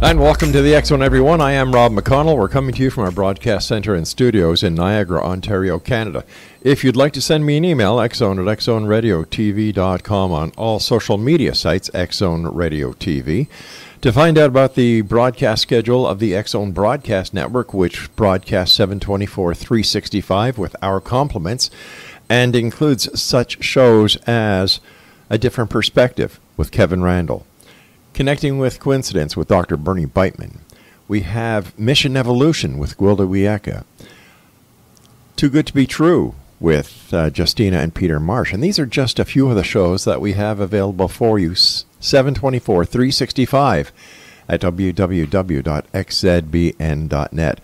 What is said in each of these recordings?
And welcome to the X Zone, everyone. I am Rob McConnell. We're coming to you from our broadcast center and studios in Niagara, Ontario, Canada. If you'd like to send me an email, xzone@xzoneradiotv.com, on all social media sites, X Zone Radio TV. To find out about the broadcast schedule of the X Zone Broadcast Network, which broadcasts 7/24/365 with our compliments, and includes such shows as A Different Perspective with Kevin Randall, Connecting with Coincidence with Dr. Bernie Beitman. We have Mission Evolution with Gwilda Wiyaka. Too Good to Be True with Justina and Peter Marsh. And these are just a few of the shows that we have available for you 7/24/365 at www.xzbn.net.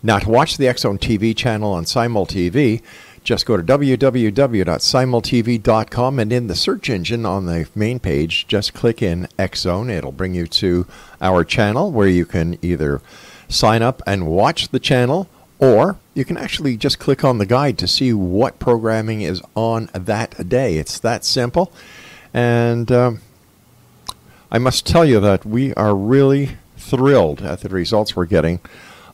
Now, to watch the X Zone TV channel on Simul TV, just go to www.simultv.com, and in the search engine on the main page, just click in X Zone. It'll bring you to our channel where you can either sign up and watch the channel, or you can actually just click on the guide to see what programming is on that day. It's that simple. And I must tell you that we are really thrilled at the results we're getting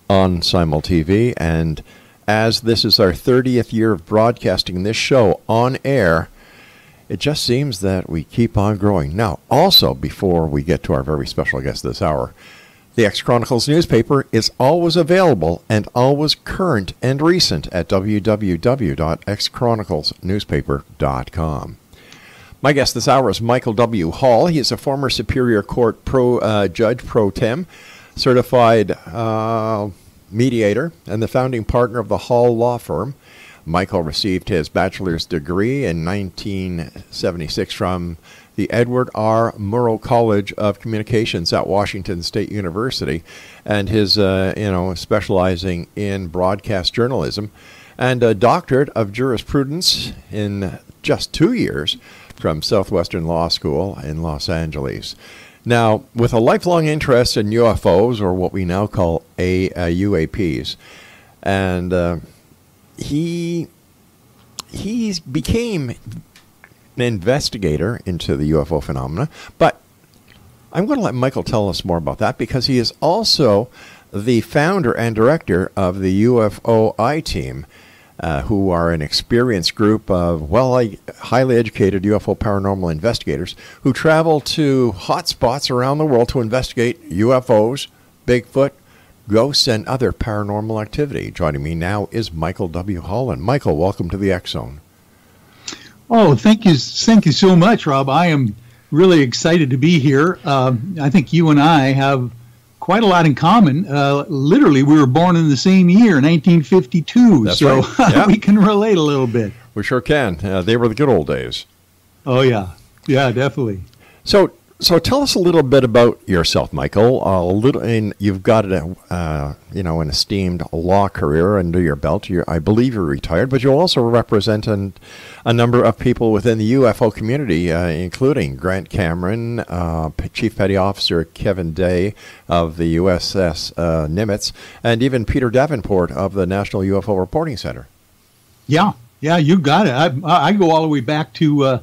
on Simul TV, and as this is our 30th year of broadcasting this show on air, it just seems that we keep on growing. Now, also, before we get to our very special guest this hour, the X Chronicles newspaper is always available and always current and recent at www.xchroniclesnewspaper.com. My guest this hour is Michael W. Hall. He is a former Superior Court Judge Pro Tem, certified mediator, and the founding partner of the Hall Law Firm. Michael received his bachelor's degree in 1976 from the Edward R. Murrow College of Communications at Washington State University, and his, specializing in broadcast journalism, and a doctorate of jurisprudence in just 2 years from Southwestern Law School in Los Angeles. Now, with a lifelong interest in UFOs, or what we now call UAPs, and he became an investigator into the UFO phenomena. But I'm going to let Michael tell us more about that, because he is also the founder and director of the UFOiTeam, who are an experienced group of, highly educated UFO paranormal investigators who travel to hotspots around the world to investigate UFOs, Bigfoot, ghosts, and other paranormal activity. Joining me now is Michael W. Hall. And Michael, welcome to the X Zone. Oh, thank you so much, Rob. I am really excited to be here. I think you and I have quite a lot in common. Literally, we were born in the same year, 1952. That's so right. Yeah. We can relate a little bit. We sure can. They were the good old days. Oh, yeah. Yeah, definitely. So tell us a little bit about yourself, Michael. You've got an esteemed law career under your belt. I believe you're retired, but you also represent a number of people within the UFO community, including Grant Cameron, Chief Petty Officer Kevin Day of the USS Nimitz, and even Peter Davenport of the National UFO Reporting Center. Yeah, you got it. I go all the way back to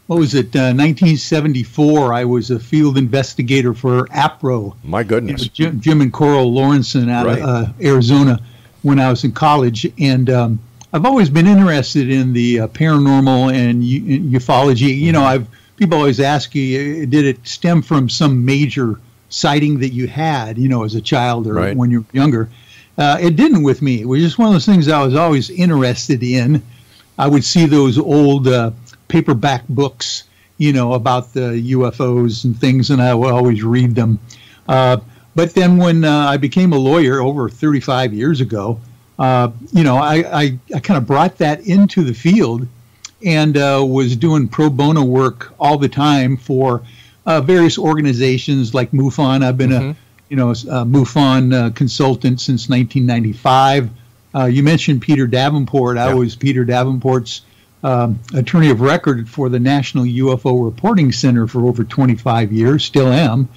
1974. I was a field investigator for APRO. My goodness. Jim and Coral Lawrenson out of Arizona when I was in college. And I've always been interested in the paranormal and ufology. You know, people always ask you, did it stem from some major sighting that you had, as a child or when you were younger? It didn't with me. It was just one of those things I was always interested in. I would see those old paperback books, about the UFOs and things, and I would always read them. But then when I became a lawyer over 35 years ago, I kind of brought that into the field and was doing pro bono work all the time for various organizations like MUFON. I've been a MUFON consultant since 1995. You mentioned Peter Davenport. I was Peter Davenport's attorney of record for the National UFO Reporting Center for over 25 years, still am.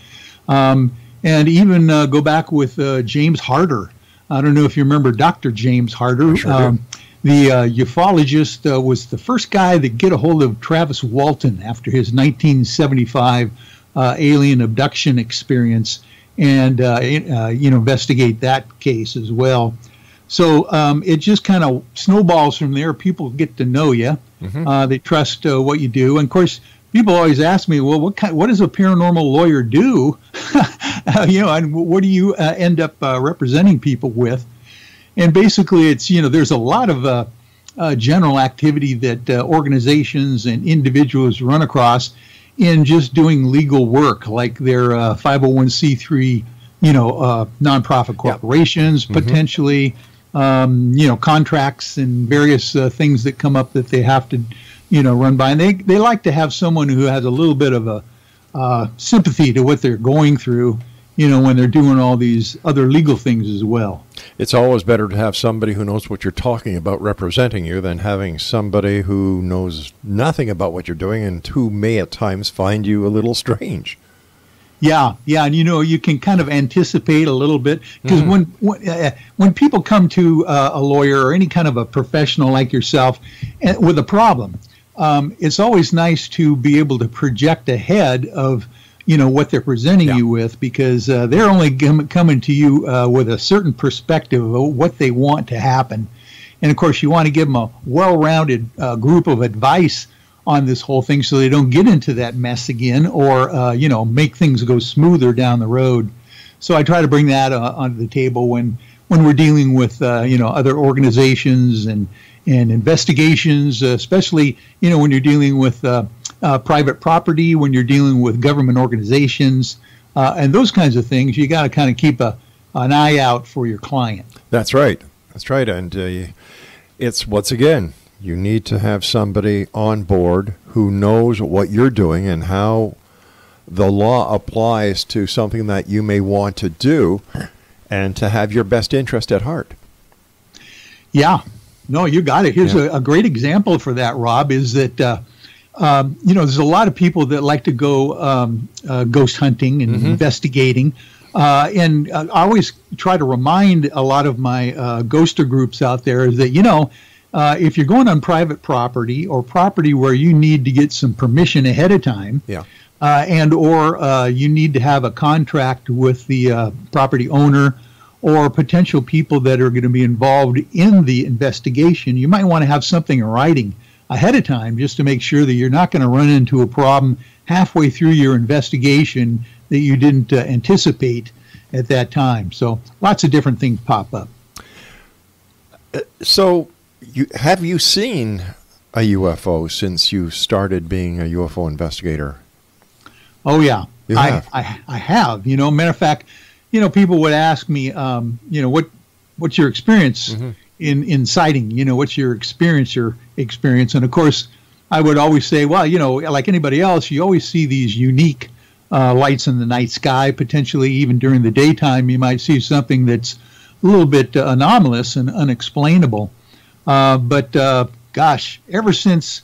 And even go back with James Harder. I don't know if you remember Dr. James Harder. Sure the ufologist was the first guy to get a hold of Travis Walton after his 1975 alien abduction experience. and investigate that case as well. So it just kind of snowballs from there. People get to know you. They trust what you do. And of course, people always ask me, well, what does a paranormal lawyer do? And what do you end up representing people with? And basically, it's, there's a lot of general activity that organizations and individuals run across in just doing legal work, like their 501c3, nonprofit corporations, potentially, contracts and various things that come up that they have to, run by. And they like to have someone who has a little bit of a sympathy to what they're going through, when they're doing all these other legal things as well. It's always better to have somebody who knows what you're talking about representing you than having somebody who knows nothing about what you're doing and who may at times find you a little strange. Yeah, and you can kind of anticipate a little bit, because when people come to a lawyer or any kind of a professional like yourself with a problem, it's always nice to be able to project ahead of what they're presenting you with, because they're only coming to you with a certain perspective of what they want to happen. And of course, you want to give them a well-rounded group of advice on this whole thing, so they don't get into that mess again, or make things go smoother down the road. So I try to bring that onto the table when we're dealing with other organizations and investigations, especially when you're dealing with private property, when you're dealing with government organizations, and those kinds of things. You got to kind of keep an eye out for your client. That's right. And it's, once again, you need to have somebody on board who knows what you're doing and how the law applies to something that you may want to do, and to have your best interest at heart. Yeah. No, you got it. Here's a great example for that, Rob, is that, there's a lot of people that like to go ghost hunting and investigating. And I always try to remind a lot of my ghoster groups out there that, if you're going on private property or property where you need to get some permission ahead of time, or you need to have a contract with the property owner or potential people that are going to be involved in the investigation, you might want to have something in writing ahead of time, just to make sure that you're not going to run into a problem halfway through your investigation that you didn't anticipate at that time. So lots of different things pop up. So have you seen a UFO since you started being a UFO investigator? Oh, yeah. You have? I have. Matter of fact, people would ask me, what's your experience in sighting? What's your experience? And of course, I would always say, well, like anybody else, you always see these unique lights in the night sky. Potentially, even during the daytime, you might see something that's a little bit anomalous and unexplainable. But gosh, ever since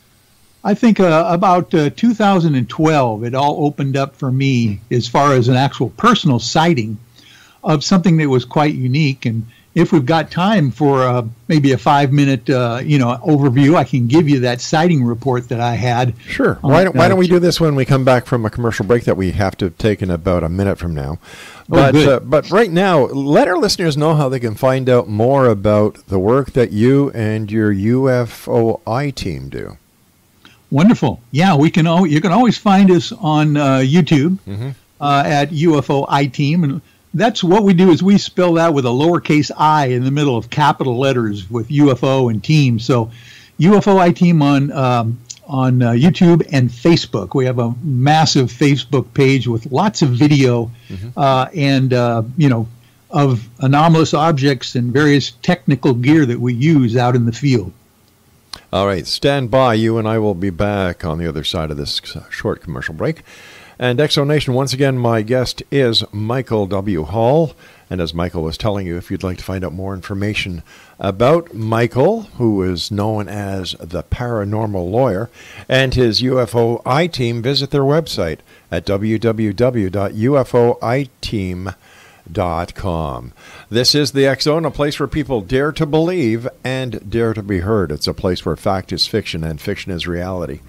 I think about 2012, it all opened up for me as far as an actual personal sighting of something that was quite unique. And if we've got time for maybe a 5-minute overview, I can give you that sighting report that I had. Sure. Why don't we do this when we come back from a commercial break that we have to take in about a minute from now? But right now, let our listeners know how they can find out more about the work that you and your UFOiTeam do. Wonderful. Yeah, you can always find us on YouTube at UFOiTeam, and that's what we do, is we spell that with a lowercase I in the middle of capital letters with UFO and team. So UFOiTeam on YouTube and Facebook. We have a massive Facebook page with lots of video and of anomalous objects and various technical gear that we use out in the field. All right, stand by. You and I will be back on the other side of this short commercial break. And Exonation, once again, my guest is Michael W. Hall. And as Michael was telling you, if you'd like to find out more information about Michael, who is known as the Paranormal Lawyer, and his UFOiTeam, visit their website at www.ufoiteam.com. This is the X Zone, a place where people dare to believe and dare to be heard. It's a place where fact is fiction and fiction is reality.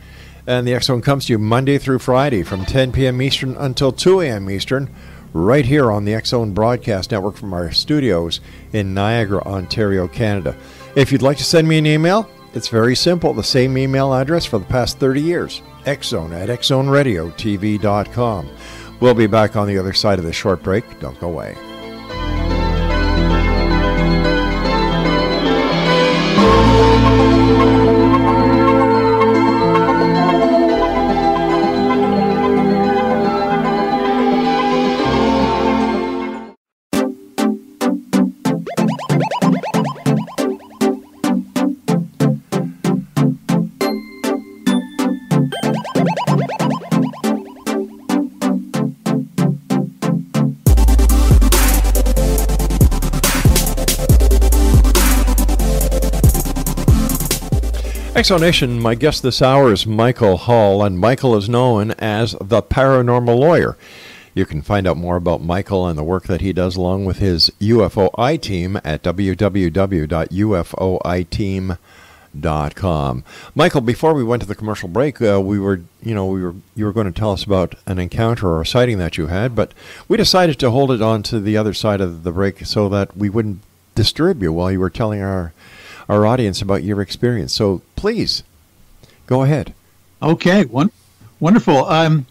And the X Zone comes to you Monday through Friday from 10 p.m. Eastern until 2 a.m. Eastern, right here on the X-Zone Broadcast Network from our studios in Niagara, Ontario, Canada. If you'd like to send me an email, it's very simple. The same email address for the past 30 years, xzone@xzoneradiotv.com. We'll be back on the other side of this short break. Don't go away. Exonation, my guest this hour is Michael Hall, and Michael is known as the Paranormal Lawyer. You can find out more about Michael and the work that he does along with his UFOiTeam at www.ufoiteam.com. Michael, before we went to the commercial break, you were going to tell us about an encounter or a sighting that you had, but we decided to hold it on to the other side of the break so that we wouldn't disturb you while you were telling our audience about your experience. So please, go ahead. Okay, wonderful.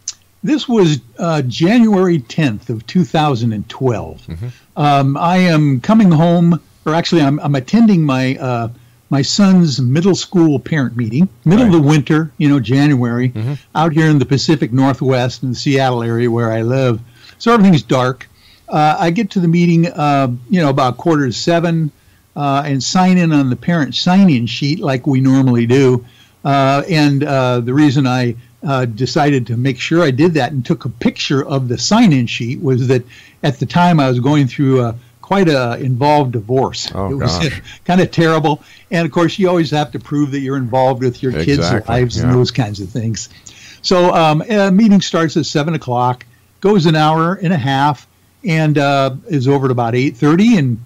This was January 10th of 2012. Mm-hmm. I am coming home, or actually I'm attending my son's middle school parent meeting, middle of the winter, January, mm-hmm. out here in the Pacific Northwest in the Seattle area where I live. So everything's dark. I get to the meeting, about 6:45, and sign in on the parent sign-in sheet like we normally do. And the reason I decided to make sure I did that and took a picture of the sign-in sheet was that at the time I was going through quite a involved divorce. Oh, it was kind of terrible. And, of course, you always have to prove that you're involved with your kids' lives and those kinds of things. So meeting starts at 7 o'clock, goes an hour and a half, and is over at about 8:30. And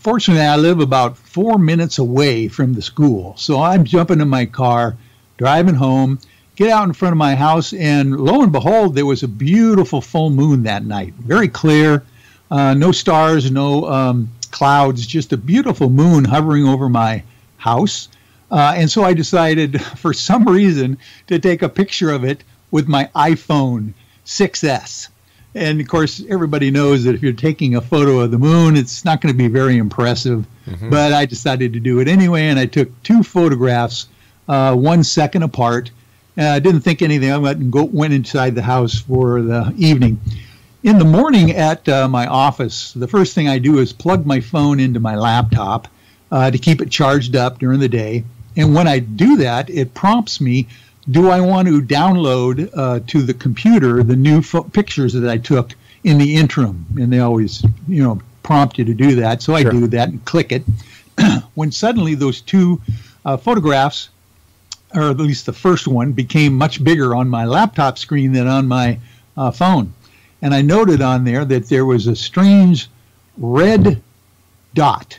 fortunately, I live about 4 minutes away from the school. So I'm jumping in my car, driving home, get out in front of my house, and lo and behold, there was a beautiful full moon that night. Very clear, no stars, no clouds, just a beautiful moon hovering over my house. And so I decided, for some reason, to take a picture of it with my iPhone 6S. And, of course, everybody knows that if you're taking a photo of the moon, it's not going to be very impressive. Mm-hmm. But I decided to do it anyway, and I took 2 photographs, 1 second apart. I didn't think anything of it and went inside the house for the evening. In the morning at my office, the first thing I do is plug my phone into my laptop to keep it charged up during the day. And when I do that, it prompts me, do I want to download to the computer the new pictures that I took in the interim? And they always, prompt you to do that. So I do that and click it. When suddenly those 2 photographs, or at least the first one, became much bigger on my laptop screen than on my phone. And I noted on there that there was a strange red dot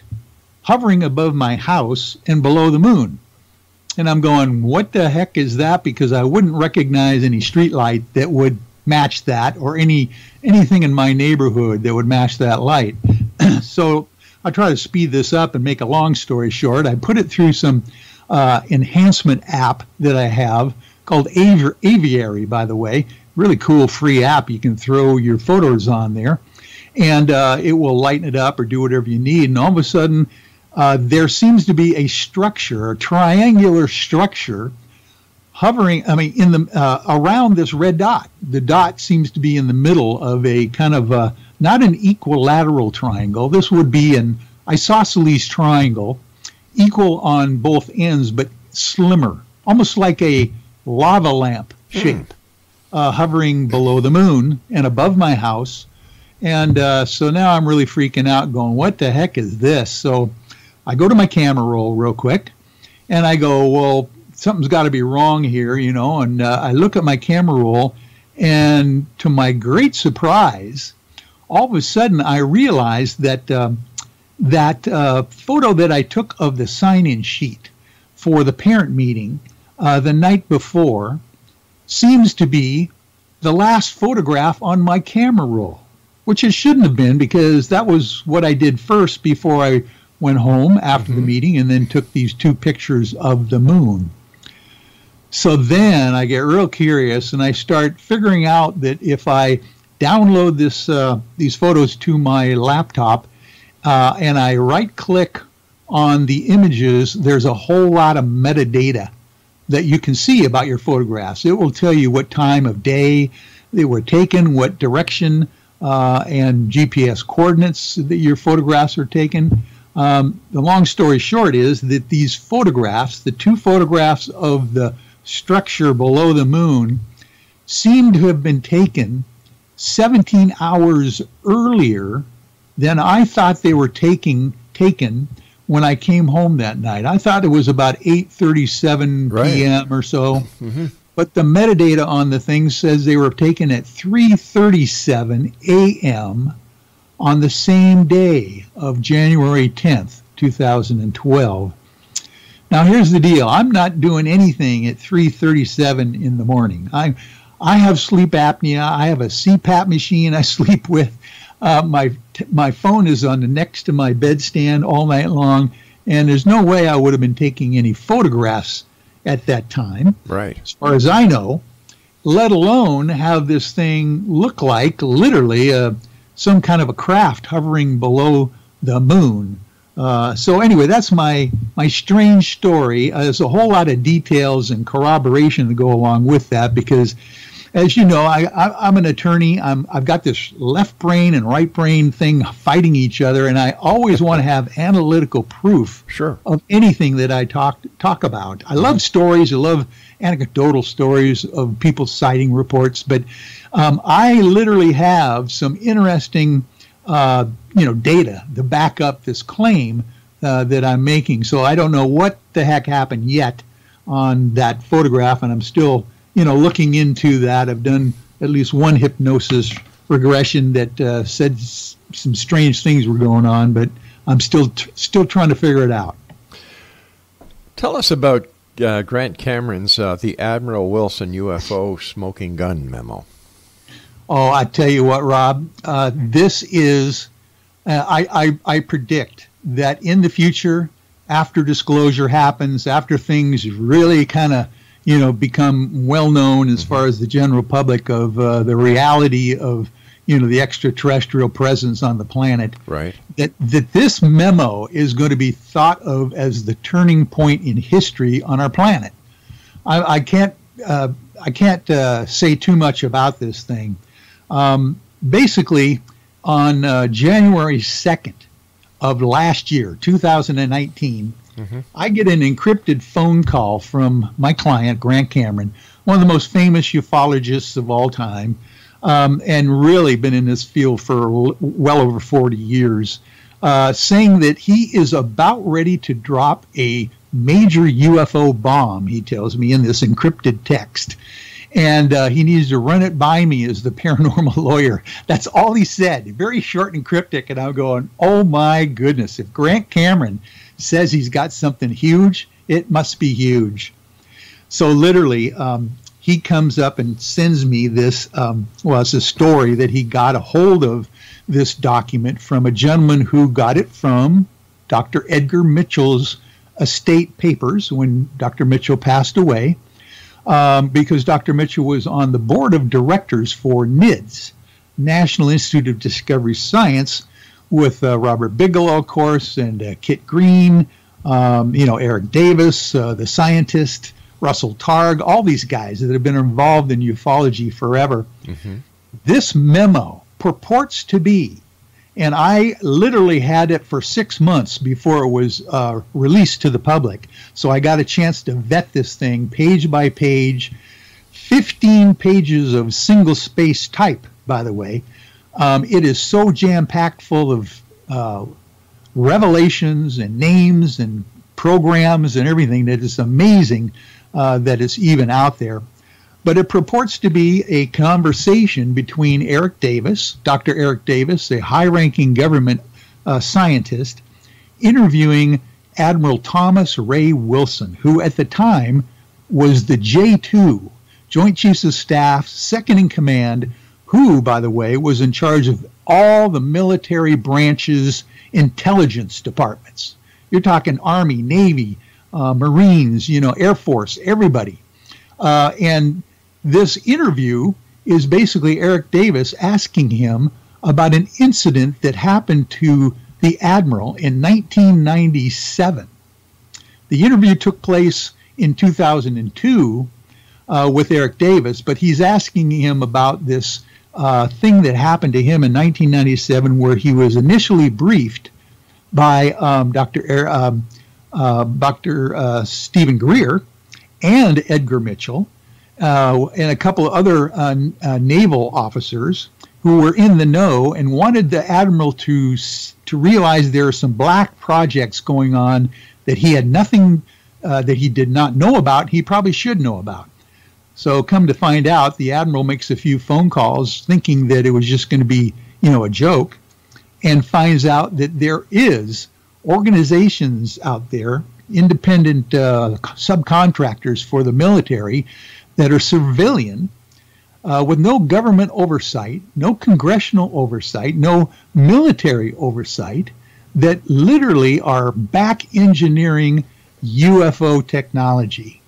hovering above my house and below the moon. And I'm going, what the heck is that? Because I wouldn't recognize any street light that would match that, or anything in my neighborhood that would match that light. So I try to speed this up and make a long story short. I put it through some enhancement app that I have called Aviary, by the way. Really cool free app. You can throw your photos on there, and it will lighten it up or do whatever you need. And all of a sudden, there seems to be a structure, a triangular structure, hovering, in the around this red dot. The dot seems to be in the middle of a kind of not an equilateral triangle. This would be an isosceles triangle, equal on both ends, but slimmer, almost like a lava lamp shape, hovering below the moon and above my house. And so now I'm really freaking out, going, what the heck is this? So I go to my camera roll real quick, and I go, well, something's got to be wrong here, and I look at my camera roll, and to my great surprise, all of a sudden I realized that that photo that I took of the sign-in sheet for the parent meeting the night before seems to be the last photograph on my camera roll. which it shouldn't have been, because that was what I did first before I went home after the meeting, and then took these 2 pictures of the moon. So then I get real curious, and I start figuring out that if I download these photos to my laptop and I right-click on the images, there's a whole lot of metadata that you can see about your photographs. It will tell you what time of day they were taken, what direction, and GPS coordinates that your photographs are taken. The long story short is that these photographs, the 2 photographs of the structure below the moon, seem to have been taken 17 hours earlier than I thought they were taken when I came home that night. I thought it was about 8:37 p.m. or so, but the metadata on the thing says they were taken at 3:37 a.m. on the same day of January 10th, 2012. Now, here's the deal. I'm not doing anything at 3:37 in the morning. I have sleep apnea. I have a CPAP machine I sleep with. My phone is on next to my bedstand all night long, and there's no way I would have been taking any photographs at that time, right, as far as I know, let alone have this thing look like literally some kind of a craft hovering below the moon. So anyway, that's my strange story. There's a whole lot of details and corroboration to go along with that, because, as you know, I'm an attorney. I've got this left brain and right brain thing fighting each other, and I always want to have analytical proof of anything that I talk about. I love stories. I love anecdotal stories of people citing reports, but I literally have some interesting data to back up this claim that I'm making. So I don't know what the heck happened yet on that photograph, and I'm still looking into that. I've done at least one hypnosis regression that said some strange things were going on, but I'm still trying to figure it out. Tell us about Grant Cameron's the Admiral Wilson UFO smoking gun memo. Oh, I tell you what, Rob, this is, I predict that in the future, after disclosure happens, after things really kind of, become well known as far as the general public of the reality of, the extraterrestrial presence on the planet, right? That this memo is going to be thought of as the turning point in history on our planet. I can't say too much about this thing. Basically, on January 2nd of last year, 2019, I get an encrypted phone call from my client, Grant Cameron, one of the most famous ufologists of all time, and really been in this field for well over 40 years, saying that he is about ready to drop a major UFO bomb, he tells me in this encrypted text. And he needs to run it by me as the paranormal lawyer. That's all he said. Very short and cryptic. And I'm going, oh, my goodness. If Grant Cameron says he's got something huge, it must be huge. So literally, he comes up and sends me this. It's a story that he got a hold of this document from a gentleman who got it from Dr. Edgar Mitchell's estate papers when Dr. Mitchell passed away. Because Dr. Mitchell was on the board of directors for NIDS, National Institute of Discovery Science, with Robert Bigelow, of course, and Kit Green, Eric Davis, the scientist, Russell Targ, all these guys that have been involved in ufology forever. This memo purports to be, and I literally had it for 6 months before it was released to the public. So I got a chance to vet this thing page by page, 15 pages of single-space type, by the way. It is so jam-packed full of revelations and names and programs and everything that it's amazing that it's even out there. But it purports to be a conversation between Eric Davis, Dr. Eric Davis, a high-ranking government scientist, interviewing Admiral Thomas Ray Wilson, who at the time was the J2, Joint Chiefs of Staff, second in command who, by the way, was in charge of all the military branches' intelligence departments. You're talking Army, Navy, Marines, Air Force, everybody. And this interview is basically Eric Davis asking him about an incident that happened to the Admiral in 1997. The interview took place in 2002 with Eric Davis, but he's asking him about this thing that happened to him in 1997, where he was initially briefed by Dr. Stephen Greer and Edgar Mitchell and a couple of other naval officers who were in the know and wanted the Admiral to realize there are some black projects going on that he had nothing, that he did not know about, he probably should know about. So come to find out, the Admiral makes a few phone calls thinking that it was just going to be, a joke, and finds out that there is organizations out there, independent subcontractors for the military that are civilian, with no government oversight, no congressional oversight, no military oversight, that literally are back engineering UFO technology.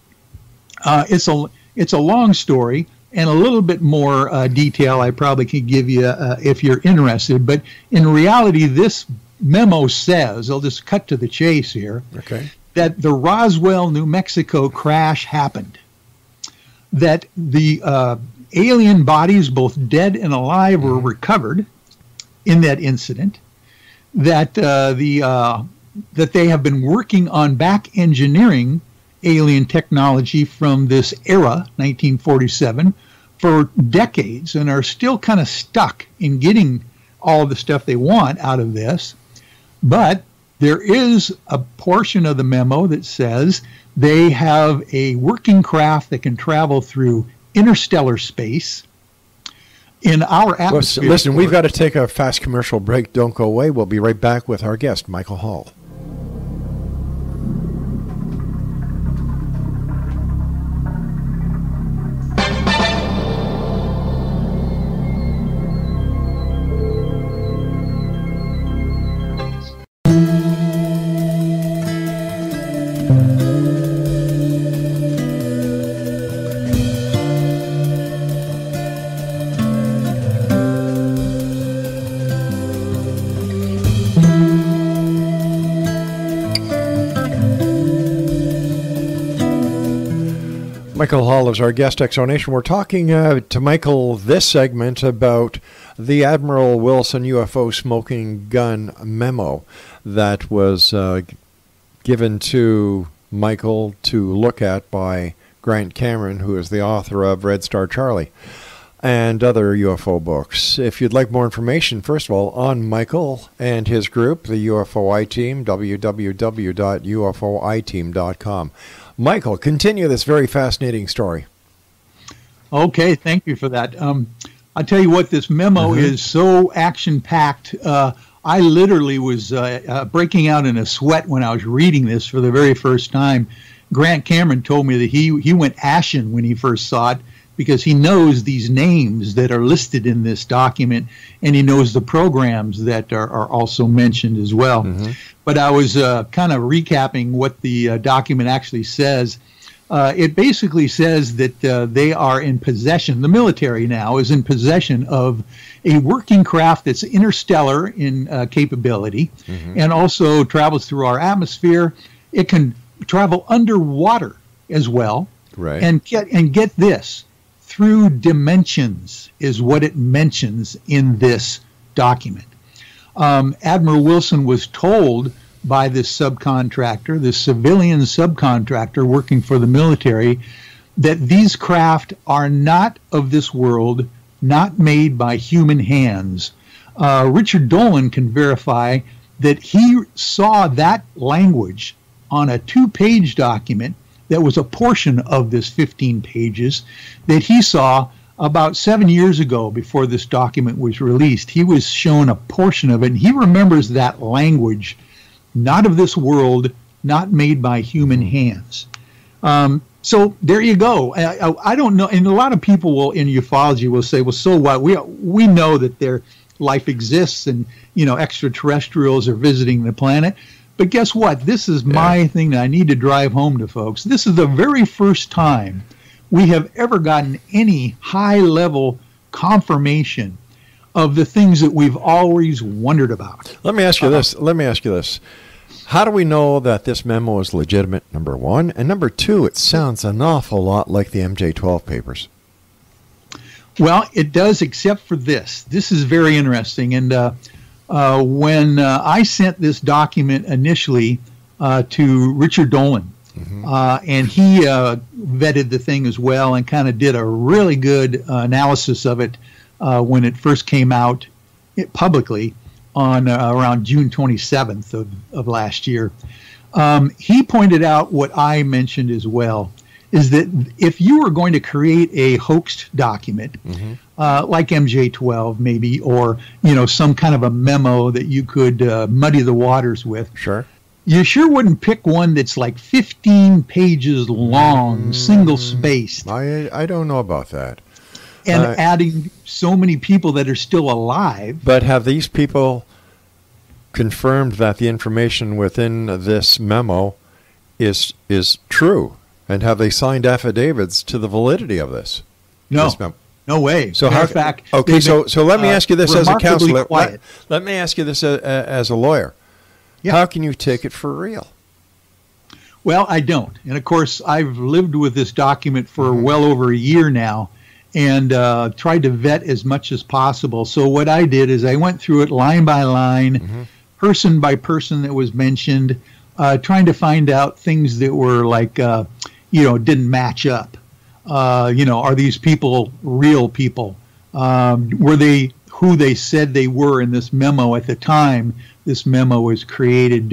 It's a long story, and a little bit more detail I probably could give you if you're interested. But in reality, this memo says, I'll just cut to the chase here, that the Roswell, New Mexico crash happened. That the alien bodies, both dead and alive, were recovered in that incident. That that they have been working on back engineering alien technology from this era, 1947, for decades, and are still kind of stuck in getting all the stuff they want out of this. But there is a portion of the memo that says they have a working craft that can travel through interstellar space in our atmosphere. Listen, we've got to take a fast commercial break. Don't go away. We'll be right back with our guest, Michael Hall. Michael Hall is our guest, Exonation. We're talking to Michael this segment about the Admiral Wilson UFO smoking gun memo that was given to Michael to look at by Grant Cameron, who is the author of Red Star Charlie and other UFO books. If you'd like more information, first of all, on Michael and his group, the UFOiTeam, www.ufoiteam.com. Michael, continue this very fascinating story. Okay, thank you for that. I'll tell you what, this memo is so action-packed. I literally was breaking out in a sweat when I was reading this for the very first time. Grant Cameron told me that he went ashen when he first saw it, because he knows these names that are listed in this document, and he knows the programs that are also mentioned as well. But I was kind of recapping what the document actually says. It basically says that they are in possession, the military now is in possession of a working craft that's interstellar in capability, and also travels through our atmosphere. It can travel underwater as well, and get this, through dimensions is what it mentions in this document. Admiral Wilson was told by this subcontractor, this civilian subcontractor working for the military, that these craft are not of this world, not made by human hands. Richard Dolan can verify that he saw that language on a 2-page document that was a portion of this 15 pages that he saw about 7 years ago before this document was released. He was shown a portion of it, and he remembers that language, not of this world, not made by human hands. So there you go. I don't know, and a lot of people will in ufology will say, well, so what? We know that their life exists, and extraterrestrials are visiting the planet. But guess what? This is my thing that I need to drive home to folks. This is the very first time we have ever gotten any high-level confirmation of the things that we've always wondered about. Let me ask you this. How do we know that this memo is legitimate, number one? And number two, it sounds an awful lot like the MJ-12 papers. Well, it does, except for this. This is very interesting. And when I sent this document initially to Richard Dolan, and he vetted the thing as well and kind of did a really good analysis of it when it first came out publicly on around June 27th of last year. He pointed out what I mentioned as well, is that if you were going to create a hoaxed document, like MJ-12 maybe, or some kind of a memo that you could muddy the waters with, you sure wouldn't pick one that's like 15 pages long, single-spaced. I don't know about that. And adding so many people that are still alive. But have these people confirmed that the information within this memo is true? And have they signed affidavits to the validity of this? No, no way. So in fact, okay, so let me ask you this as a counselor. Quiet. Let me ask you this as a lawyer. Yeah. How can you take it for real? Well, I don't. And of course, I've lived with this document for well over a year now, and tried to vet as much as possible. So what I did is I went through it line by line, person by person that was mentioned, trying to find out things that were like, didn't match up. Are these people real people? Were they who they said they were in this memo at the time this memo was created?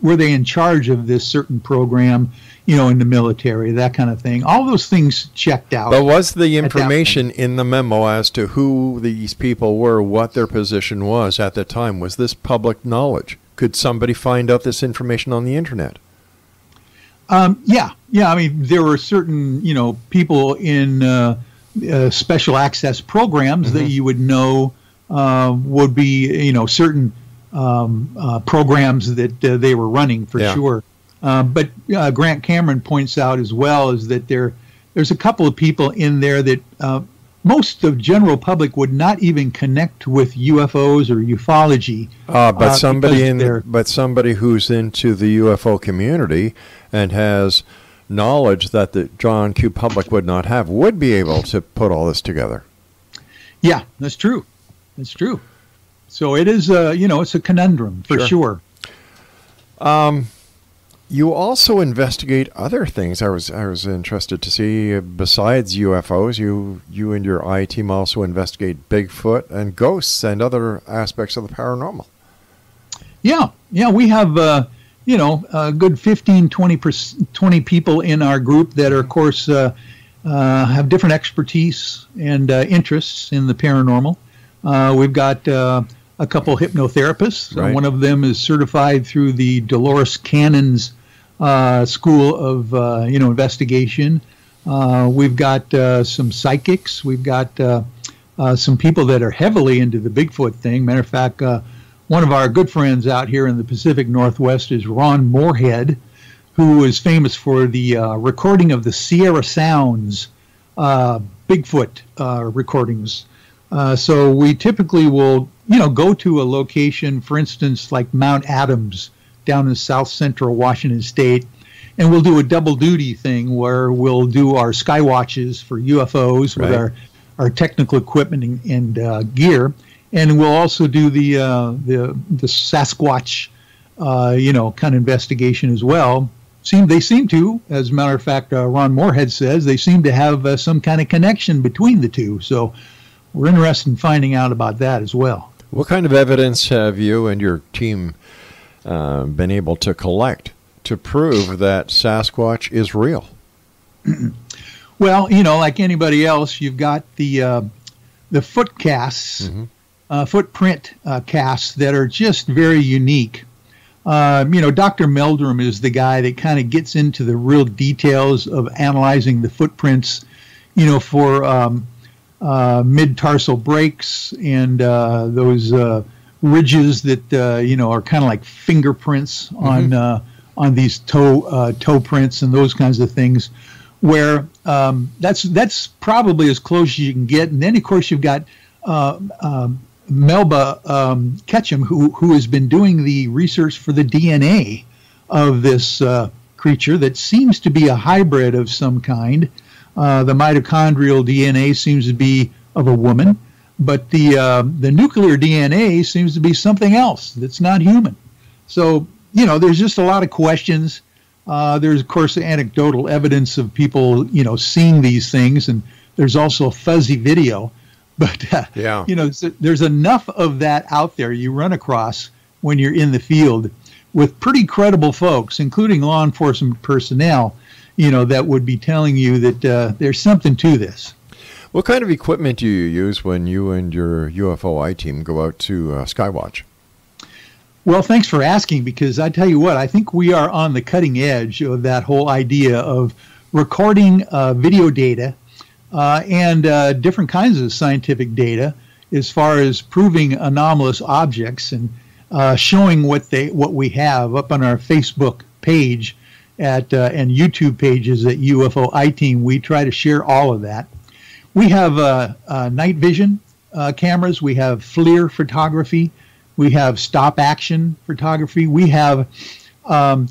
Were they in charge of this certain program, in the military, that kind of thing? All those things checked out. But was the information in the memo as to who these people were, what their position was at the time, was this public knowledge? Could somebody find out this information on the internet? Yeah. I mean, there were certain, people in special access programs that you would know would be, certain programs that they were running for sure. But Grant Cameron points out as well is that there's a couple of people in there that most of general public would not even connect with UFOs or ufology. But somebody who's into the UFO community and has knowledge that the John Q. public would not have would be able to put all this together. Yeah, that's true. That's true. So it is, it's a conundrum for sure. You also investigate other things. I was interested to see, besides UFOs, you and your I-team also investigate Bigfoot and ghosts and other aspects of the paranormal. Yeah, we have, a good 15, 20 people in our group that are, of course, have different expertise and interests in the paranormal. We've got a couple hypnotherapists. Right. One of them is certified through the Dolores Cannon's School of Investigation. We've got some psychics. We've got some people that are heavily into the Bigfoot thing. Matter of fact, one of our good friends out here in the Pacific Northwest is Ron Moorhead, who is famous for the recording of the Sierra Sounds Bigfoot recordings. So we typically will, go to a location, for instance, like Mount Adams down in south central Washington State, and we'll do a double duty thing where we'll do our sky watches for UFOs with our technical equipment and gear, and we'll also do the Sasquatch, kind of investigation as well. They seem to, as a matter of fact, Ron Moorhead says, they seem to have some kind of connection between the two. So we're interested in finding out about that as well. What kind of evidence have you and your team been able to collect to prove that Sasquatch is real? Well, like anybody else, you've got the foot casts, footprint casts that are just very unique. Dr. Meldrum is the guy that kind of gets into the real details of analyzing the footprints, for mid-tarsal breaks and those ridges that are kind of like fingerprints on these toe prints and those kinds of things, where that's probably as close as you can get. And then of course you've got Melba Ketchum, who has been doing the research for the DNA of this creature that seems to be a hybrid of some kind. The mitochondrial DNA seems to be of a woman, but the nuclear DNA seems to be something else that's not human. So, there's just a lot of questions. There's, of course, anecdotal evidence of people, seeing these things, and there's also fuzzy video. But, there's enough of that out there you run across when you're in the field with pretty credible folks, including law enforcement personnel, that would be telling you that there's something to this. What kind of equipment do you use when you and your UFOiTeam go out to Skywatch? Well, thanks for asking, because I tell you what, I think we are on the cutting edge of that whole idea of recording video data and different kinds of scientific data as far as proving anomalous objects and showing what we have up on our Facebook page and YouTube pages at UFOiTeam. We try to share all of that. We have night vision cameras. We have FLIR photography. We have stop action photography. We have a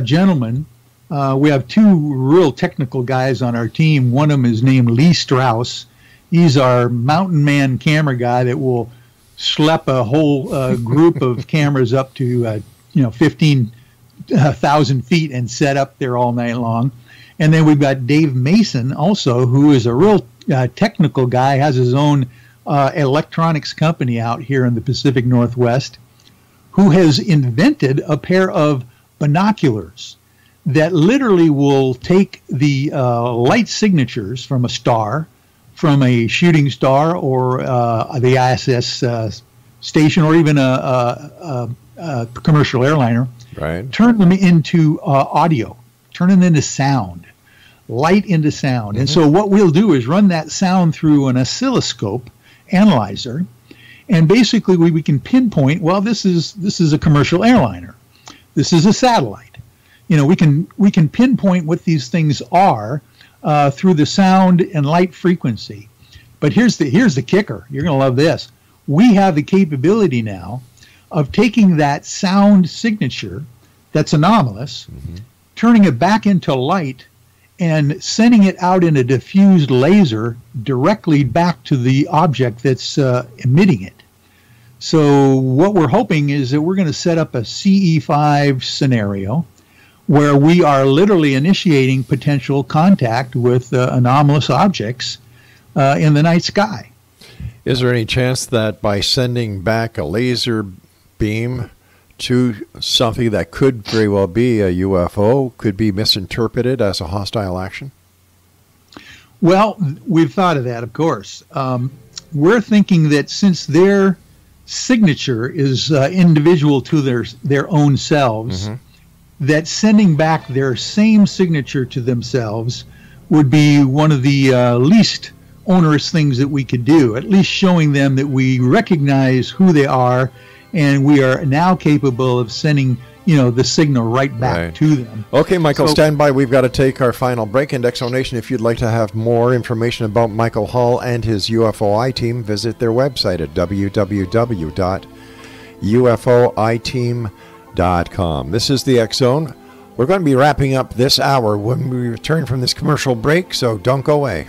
gentleman. We have two real technical guys on our team. One of them is named Lee Strauss. He's our mountain man camera guy that will schlep a whole group of cameras up to 15,000 feet and set up there all night long. And then we've got Dave Mason also, who is a real technical guy, has his own electronics company out here in the Pacific Northwest, who has invented a pair of binoculars that literally will take the light signatures from a star, from a shooting star or the ISS station, or even a commercial airliner, right? Turn them into audio, turn them into sound, light into sound. And so what we'll do is run that sound through an oscilloscope analyzer, and basically we can pinpoint, well, this is a commercial airliner, this is a satellite. We can pinpoint what these things are through the sound and light frequency. But here's the kicker. You're going to love this. We have the capability now of taking that sound signature that's anomalous, turning it back into light, and sending it out in a diffused laser directly back to the object that's emitting it. So what we're hoping is that we're going to set up a CE5 scenario where we are literally initiating potential contact with anomalous objects in the night sky. Is there any chance that by sending back a laser beam to something that could very well be a UFO could be misinterpreted as a hostile action? Well, we've thought of that, of course. We're thinking that since their signature is individual to their own selves, that sending back their same signature to themselves would be one of the least onerous things that we could do, at least showing them that we recognize who they are, and we are now capable of sending, the signal right back to them. Okay, Michael, stand by. We've got to take our final break. And Exonation, if you'd like to have more information about Michael Hall and his UFOiTeam, visit their website at www.ufoiteam.com. This is the X Zone. We're going to be wrapping up this hour when we return from this commercial break, so don't go away.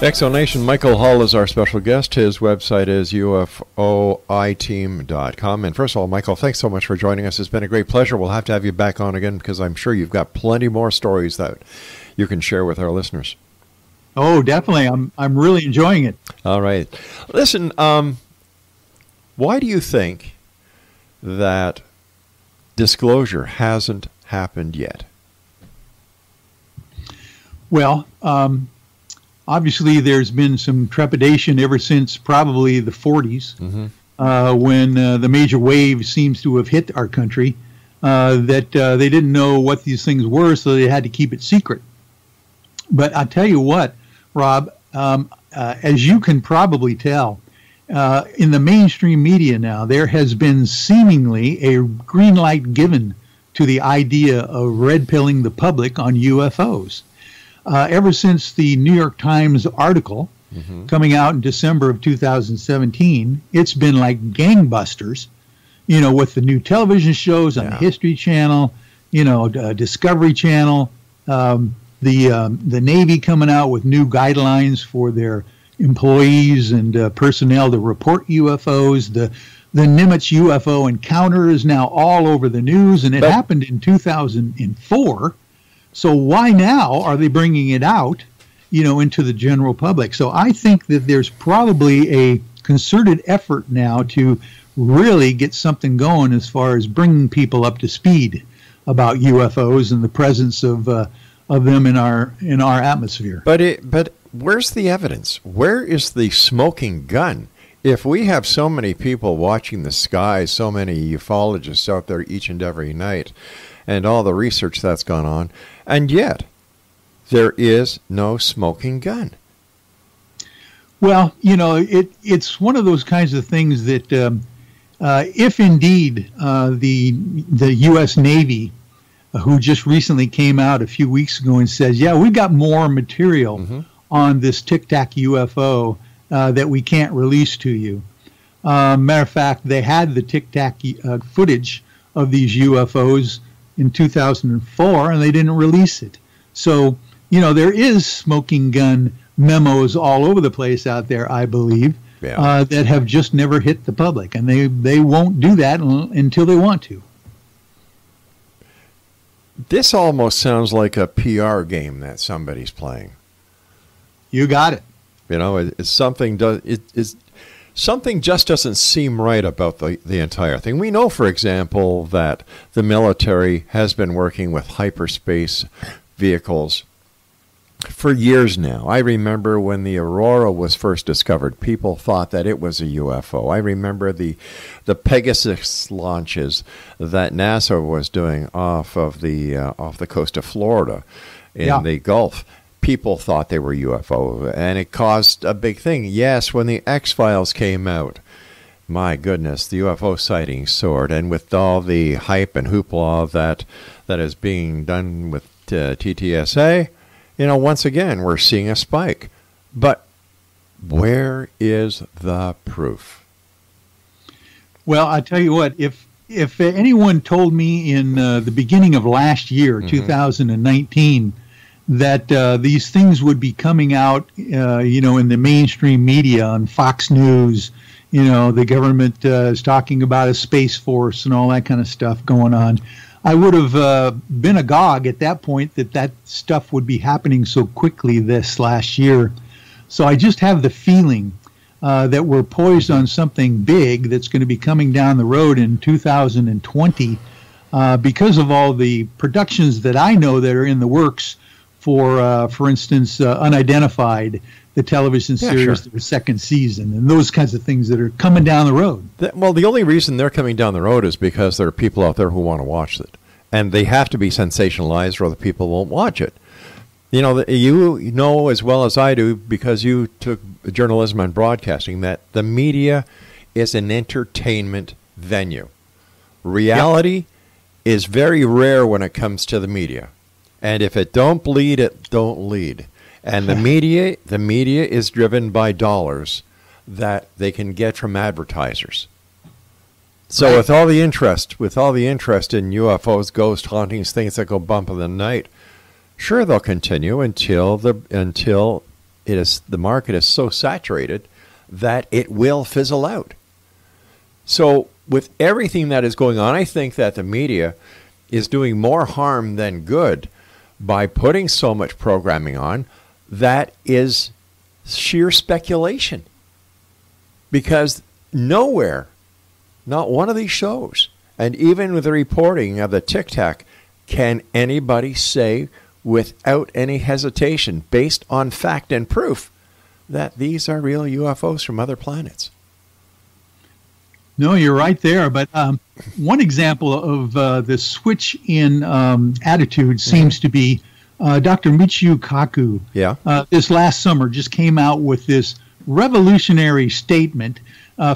Exonation, Michael Hall is our special guest. His website is UFOiTeam.com. And first of all, Michael, thanks so much for joining us. It's been a great pleasure. We'll have to have you back on again because I'm sure you've got plenty more stories that you can share with our listeners. Oh, definitely. I'm really enjoying it. All right. Listen, why do you think that disclosure hasn't happened yet? Well, obviously there's been some trepidation ever since probably the 40s, when the major wave seems to have hit our country, that they didn't know what these things were, so they had to keep it secret. But I'll tell you what, Rob, as you can probably tell, in the mainstream media now, there has been seemingly a green light given to the idea of red pilling the public on UFOs. Ever since the New York Times article coming out in December of 2017, it's been like gangbusters, with the new television shows on the History Channel, Discovery Channel, the Navy coming out with new guidelines for their employees and personnel to report UFOs. The Nimitz UFO encounter is now all over the news, and it happened in 2004. So why now are they bringing it out, into the general public? So I think that there's probably a concerted effort now to really get something going as far as bringing people up to speed about UFOs and the presence of them in our atmosphere. But where's the evidence? Where is the smoking gun? If we have so many people watching the skies, so many ufologists out there each and every night, and all the research that's gone on, and yet there is no smoking gun. Well, it's one of those kinds of things that if indeed the U.S. Navy, who just recently came out a few weeks ago and says, yeah, we got more material on this Tic Tac UFO that we can't release to you. Matter of fact, they had the Tic Tac footage of these UFOs in 2004, and they didn't release it. So, there is smoking gun memos all over the place out there, I believe, that have just never hit the public, and they won't do that until they want to. This almost sounds like a PR game that somebody's playing. You got it. It's something something just doesn't seem right about the entire thing. We know, for example, that the military has been working with hyperspace vehicles for years now. I remember when the Aurora was first discovered, people thought that it was a UFO. I remember the Pegasus launches that NASA was doing off the coast of Florida in the Gulf. People thought they were UFO, and it caused a big thing. Yes, when the X-Files came out, my goodness, the UFO sightings soared, and with all the hype and hoopla that is being done with TTSA, once again, we're seeing a spike. But where is the proof? Well, I tell you what, if anyone told me in the beginning of last year, 2019, that these things would be coming out, in the mainstream media on Fox News, the government is talking about a space force and all that kind of stuff going on, I would have been agog at that point that stuff would be happening so quickly this last year. So I just have the feeling that we're poised on something big that's going to be coming down the road in 2020 because of all the productions that I know that are in the works for instance, Unidentified, the television series, their second season, and those kinds of things that are coming down the road. Well, the only reason they're coming down the road is because there are people out there who want to watch it. And they have to be sensationalized or the people won't watch it. You know as well as I do, because you took journalism and broadcasting, that the media is an entertainment venue. Reality is very rare when it comes to the media. And if it don't bleed, it don't lead. And the media is driven by dollars that they can get from advertisers. So with all the interest in UFOs, ghost hauntings, things that go bump in the night, sure they'll continue until the market is so saturated that it will fizzle out. So with everything that is going on, I think that the media is doing more harm than good by putting so much programming on that is sheer speculation. Because nowhere, not one of these shows, and even with the reporting of the Tic Tac, can anybody say without any hesitation, based on fact and proof, that these are real UFOs from other planets. No, you're right there. But one example of the switch in attitude seems to be Dr. Michio Kaku. Yeah. This last summer just came out with this revolutionary statement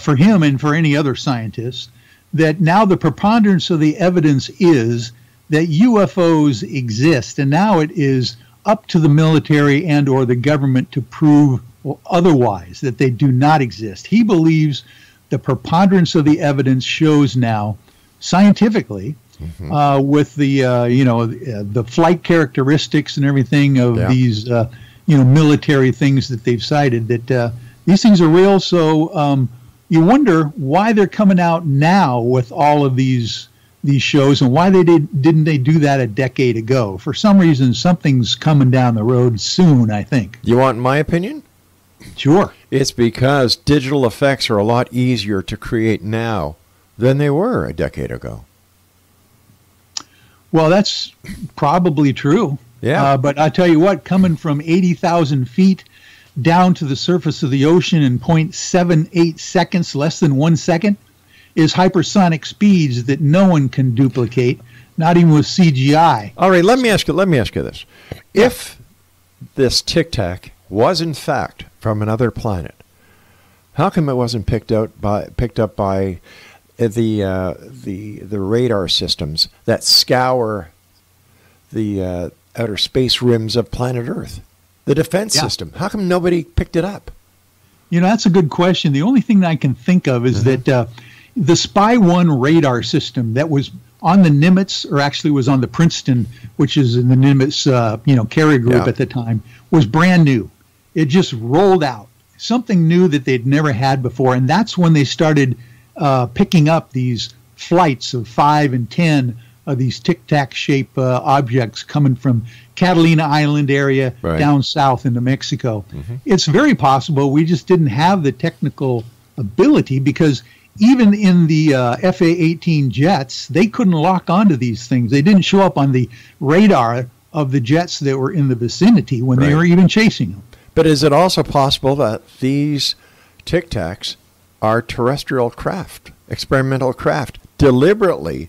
for him and for any other scientist that now the preponderance of the evidence is that UFOs exist, and now it is up to the military and or the government to prove otherwise, that they do not exist. He believes the preponderance of the evidence shows now, scientifically, with the the flight characteristics and everything of these military things that they've cited, that these things are real. So you wonder why they're coming out now with all of these shows, and why didn't they do that a decade ago? For some reason, something's coming down the road soon, I think. You want my opinion? Sure. It's because digital effects are a lot easier to create now than they were a decade ago. Well, that's probably true. Yeah. But I tell you what, coming from 80,000 feet down to the surface of the ocean in 0.78 seconds, less than 1 second, is hypersonic speeds that no one can duplicate, not even with CGI. All right, let me ask you this. If this Tic Tac was in fact from another planet, how come it wasn't picked up by the radar systems that scour the outer space rims of planet Earth? The defense system. How come nobody picked it up? You know, that's a good question. The only thing that I can think of is that the Spy 1 radar system that was on the Nimitz, or actually was on the Princeton, which is in the Nimitz carrier group at the time, was brand new. It just rolled out. Something new that they'd never had before. And that's when they started picking up these flights of 5 and 10 of these tic-tac shape objects coming from Catalina Island area down south into Mexico. It's very possible we just didn't have the technical ability, because even in the FA-18 jets, they couldn't lock onto these things. They didn't show up on the radar of the jets that were in the vicinity when they were even chasing them. But is it also possible that these Tic Tacs are terrestrial craft, experimental craft, deliberately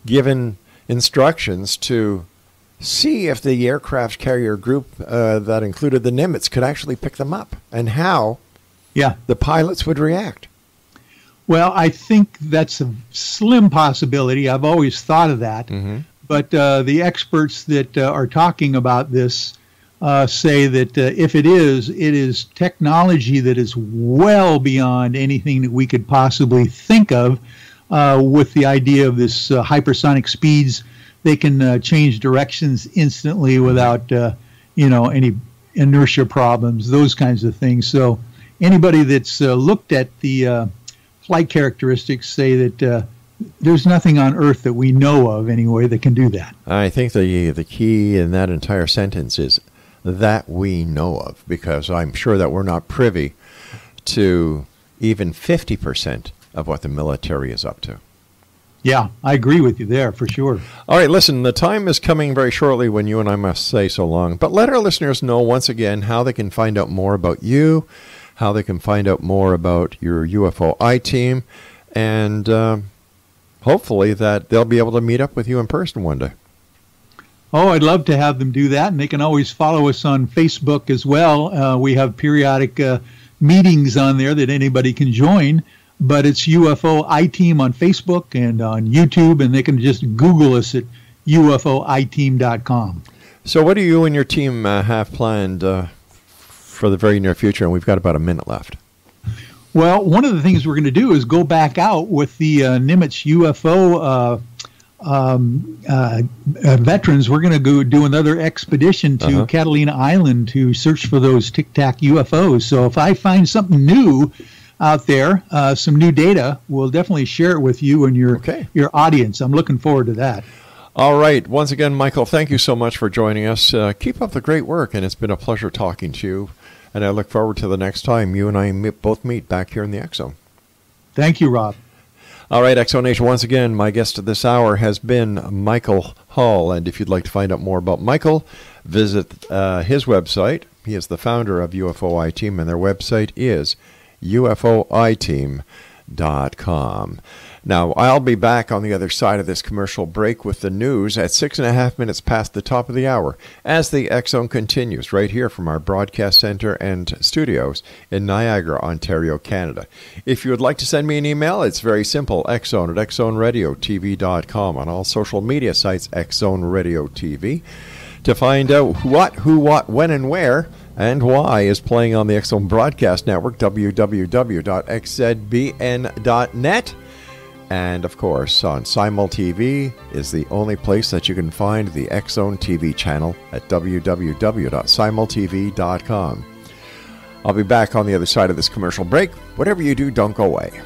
given instructions to see if the aircraft carrier group that included the Nimitz could actually pick them up, and how the pilots would react? Well, I think that's a slim possibility. I've always thought of that. But the experts that are talking about this say that if it is technology that is well beyond anything that we could possibly think of, with the idea of this hypersonic speeds. They can change directions instantly without any inertia problems, those kinds of things. So anybody that's looked at the flight characteristics say that there's nothing on Earth that we know of anyway that can do that. I think the key in that entire sentence is that we know of, because I'm sure that we're not privy to even 50% of what the military is up to. Yeah, I agree with you there for sure. All right, listen, the time is coming very shortly when you and I must say so long, but let our listeners know once again how they can find out more about you, how they can find out more about your UFOiTeam, and hopefully that they'll be able to meet up with you in person one day. Oh, I'd love to have them do that, and they can always follow us on Facebook as well. We have periodic meetings on there that anybody can join, but it's UFOiTeam on Facebook and on YouTube, and they can just Google us at UFOiTeam.com. So what do you and your team have planned for the very near future? And we've got about a minute left. Well, one of the things we're going to do is go back out with the Nimitz UFO veterans, we're going to go do another expedition to Catalina Island to search for those Tic Tac UFOs. So if I find something new out there, some new data, we'll definitely share it with you and your audience. I'm looking forward to that. All right. Once again, Michael, thank you so much for joining us. Keep up the great work, and it's been a pleasure talking to you. And I look forward to the next time you and I both meet back here in the X Zone. Thank you, Rob. All right, X Zone Nation, once again, my guest this hour has been Michael Hall. And if you'd like to find out more about Michael, visit his website. He is the founder of UFOiTeam, and their website is UFOiTeam.com. Now, I'll be back on the other side of this commercial break with the news at 6.5 minutes past the top of the hour as the X Zone continues right here from our broadcast center and studios in Niagara, Ontario, Canada. If you would like to send me an email, it's very simple, xzone@xzoneradiotv.com. On all social media sites, X Zone Radio TV. To find out what, who, what, when, and where, and why is playing on the X Zone Broadcast Network, www.xzbn.net. And, of course, on Simul TV is the only place that you can find the X Zone TV channel at www.simultv.com. I'll be back on the other side of this commercial break. Whatever you do, don't go away.